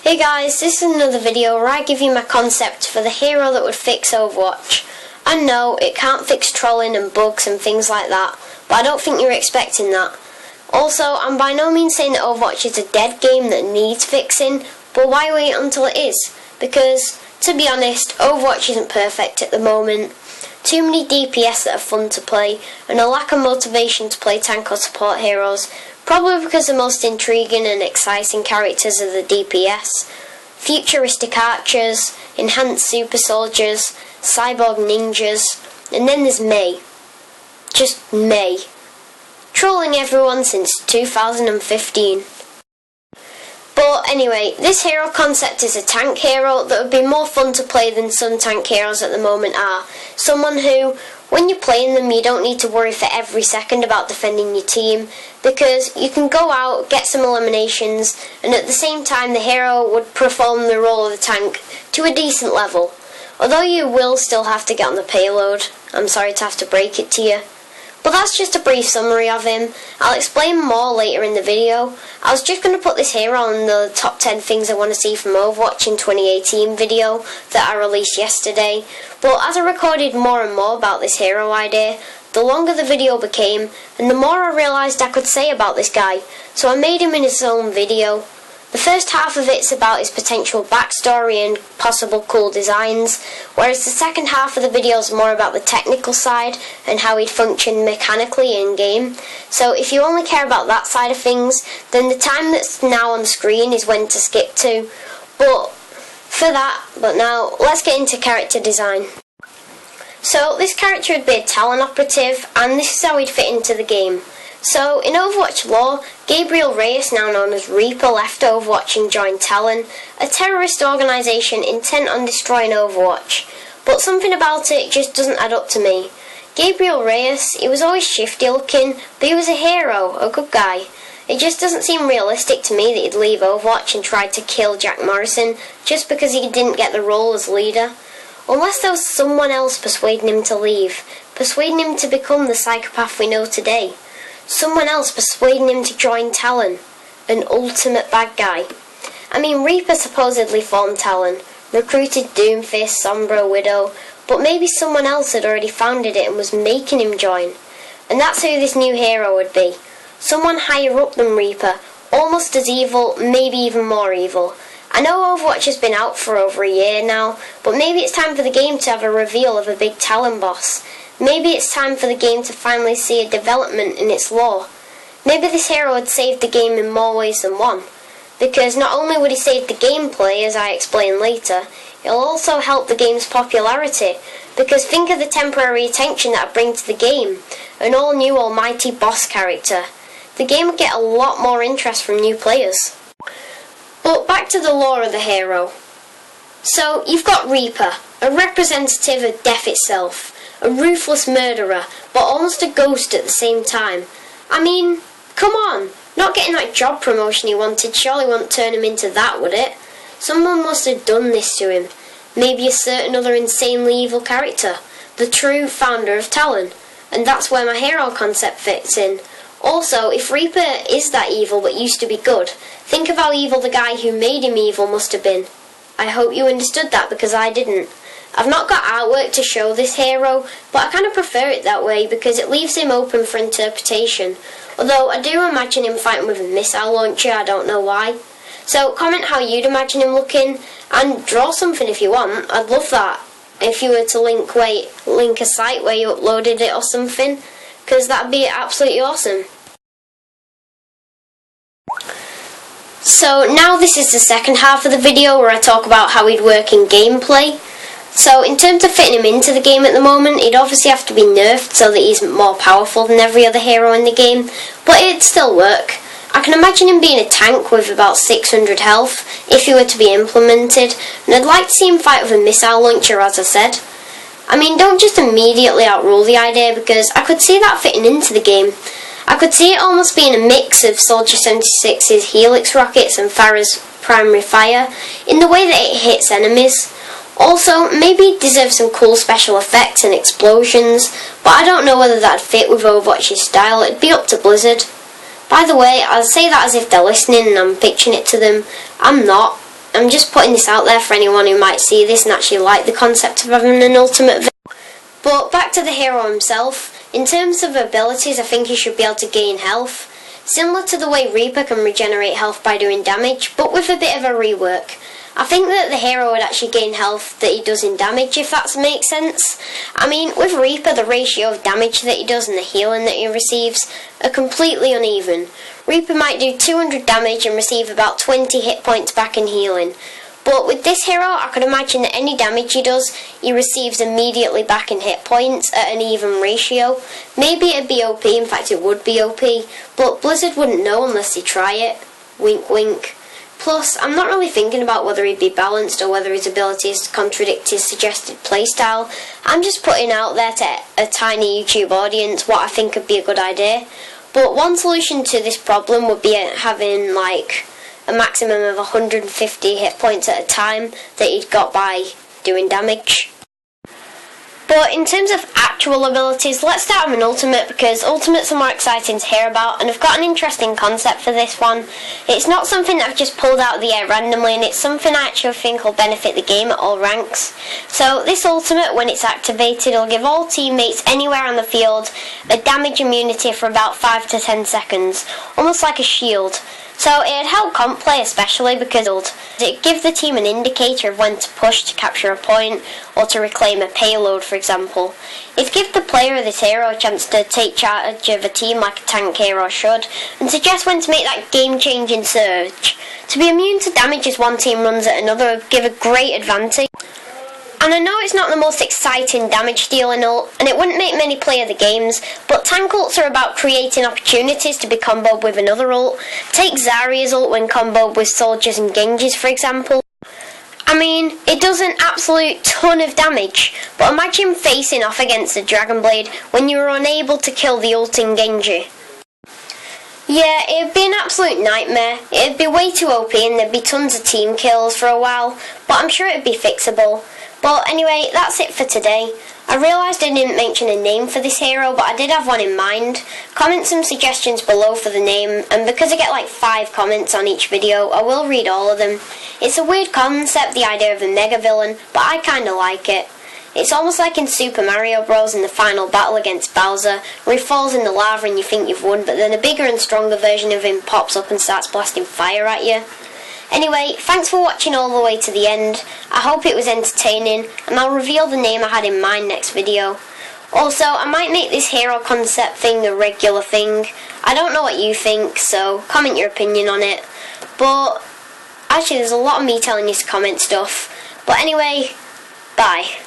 Hey guys, this is another video where I give you my concept for the hero that would fix Overwatch. I know it can't fix trolling and bugs and things like that, but I don't think you're expecting that. Also, I'm by no means saying that Overwatch is a dead game that needs fixing, but why wait until it is? Because, to be honest, Overwatch isn't perfect at the moment. Too many DPS that are fun to play, and a lack of motivation to play tank or support heroes, probably because the most intriguing and exciting characters are the DPS. Futuristic archers, enhanced super soldiers, cyborg ninjas, and then there's Mei. Just Mei. Trolling everyone since 2015. But anyway, this hero concept is a tank hero that would be more fun to play than some tank heroes at the moment are. Someone who, when you're playing them, you don't need to worry for every second about defending your team, because you can go out, get some eliminations, and at the same time the hero would perform the role of the tank to a decent level. Although you will still have to get on the payload. I'm sorry to have to break it to you. But that's just a brief summary of him. I'll explain more later in the video. I was just going to put this hero on the top 10 things I want to see from Overwatch in 2018 video that I released yesterday. But as I recorded more and more about this hero idea, the longer the video became, and the more I realised I could say about this guy, so I made him in his own video. The first half of it's about his potential backstory and possible cool designs, whereas the second half of the video is more about the technical side and how he'd function mechanically in-game. So if you only care about that side of things, then the time that's now on the screen is when to skip to. But now, let's get into character design. So this character would be a Talon operative, and this is how he'd fit into the game. So, in Overwatch lore, Gabriel Reyes, now known as Reaper, left Overwatch and joined Talon, a terrorist organisation intent on destroying Overwatch. But something about it just doesn't add up to me. Gabriel Reyes, he was always shifty looking, but he was a hero, a good guy. It just doesn't seem realistic to me that he'd leave Overwatch and try to kill Jack Morrison just because he didn't get the role as leader. Unless there was someone else persuading him to leave, persuading him to become the psychopath we know today. Someone else persuading him to join Talon. An ultimate bad guy. I mean, Reaper supposedly formed Talon, recruited Doomfist, Sombra, Widow, but maybe someone else had already founded it and was making him join. And that's who this new hero would be. Someone higher up than Reaper, almost as evil, maybe even more evil. I know Overwatch has been out for over a year now, but maybe it's time for the game to have a reveal of a big Talon boss. Maybe it's time for the game to finally see a development in its lore. Maybe this hero would save the game in more ways than one. Because not only would he save the gameplay, as I explain later, it'll also help the game's popularity. Because think of the temporary attention that would bring to the game. An all-new almighty boss character. The game would get a lot more interest from new players. But back to the lore of the hero. So, you've got Reaper, a representative of death itself. A ruthless murderer, but almost a ghost at the same time. I mean, come on, not getting that job promotion he wanted surely won't turn him into that, would it? Someone must have done this to him. Maybe a certain other insanely evil character, the true founder of Talon. And that's where my hero concept fits in. Also, if Reaper is that evil but used to be good, think of how evil the guy who made him evil must have been. I hope you understood that, because I didn't. I've not got artwork to show this hero, but I kind of prefer it that way because it leaves him open for interpretation. Although I do imagine him fighting with a missile launcher, I don't know why. So comment how you'd imagine him looking, and draw something if you want. I'd love that. If you were to link a site where you uploaded it or something, because that'd be absolutely awesome. So now this is the second half of the video where I talk about how he'd work in gameplay. So in terms of fitting him into the game at the moment, he'd obviously have to be nerfed so that he's more powerful than every other hero in the game, but it'd still work. I can imagine him being a tank with about 600 health, if he were to be implemented, and I'd like to see him fight with a missile launcher, as I said. I mean, don't just immediately outrule the idea, because I could see that fitting into the game. I could see it almost being a mix of Soldier 76's Helix rockets and Pharah's primary fire, in the way that it hits enemies. Also, maybe it deserves some cool special effects and explosions, but I don't know whether that'd fit with Overwatch's style. It'd be up to Blizzard. By the way, I say that as if they're listening and I'm pitching it to them. I'm not. I'm just putting this out there for anyone who might see this and actually like the concept of having an ultimate villain. But back to the hero himself. In terms of abilities, I think he should be able to gain health. Similar to the way Reaper can regenerate health by doing damage, but with a bit of a rework. I think that the hero would actually gain health that he does in damage, if that makes sense. I mean, with Reaper, the ratio of damage that he does and the healing that he receives are completely uneven. Reaper might do 200 damage and receive about 20 hit points back in healing. But with this hero, I could imagine that any damage he does, he receives immediately back in hit points at an even ratio. Maybe it'd be OP, in fact it would be OP, but Blizzard wouldn't know unless they try it. Wink wink. Plus, I'm not really thinking about whether he'd be balanced or whether his abilities contradict his suggested playstyle. I'm just putting out there to a tiny YouTube audience what I think would be a good idea. But one solution to this problem would be having like a maximum of 150 hit points at a time that he'd got by doing damage. But in terms of actual abilities, let's start with an ultimate because ultimates are more exciting to hear about and I've got an interesting concept for this one. It's not something that I've just pulled out of the air randomly and it's something I actually think will benefit the game at all ranks. So this ultimate, when it's activated, will give all teammates anywhere on the field a damage immunity for about 5 to 10 seconds, almost like a shield. So it'd help comp play especially because it gives the team an indicator of when to push to capture a point or to reclaim a payload, for example. It gives the player of this hero a chance to take charge of a team like a tank hero should and suggest when to make that game-changing surge. To be immune to damage as one team runs at another would give a great advantage. And I know it's not the most exciting damage dealing ult, and it wouldn't make many play the games, but tank ults are about creating opportunities to be comboed with another ult. Take Zarya's ult when comboed with soldiers and Genjis, for example. I mean, it does an absolute ton of damage, but imagine facing off against the Dragon Blade when you were unable to kill the ulting Genji. Yeah, it'd be an absolute nightmare. It'd be way too OP and there'd be tons of team kills for a while, but I'm sure it'd be fixable. But anyway, that's it for today. I realised I didn't mention a name for this hero, but I did have one in mind. Comment some suggestions below for the name, and because I get like 5 comments on each video, I will read all of them. It's a weird concept, the idea of a mega villain, but I kinda like it. It's almost like in Super Mario Bros. In the final battle against Bowser, where he falls in the lava and you think you've won, but then a bigger and stronger version of him pops up and starts blasting fire at you. Anyway, thanks for watching all the way to the end. I hope it was entertaining, and I'll reveal the name I had in mind next video. Also, I might make this hero concept thing a regular thing. I don't know what you think, so comment your opinion on it. But actually, there's a lot of me telling you to comment stuff. But anyway, bye.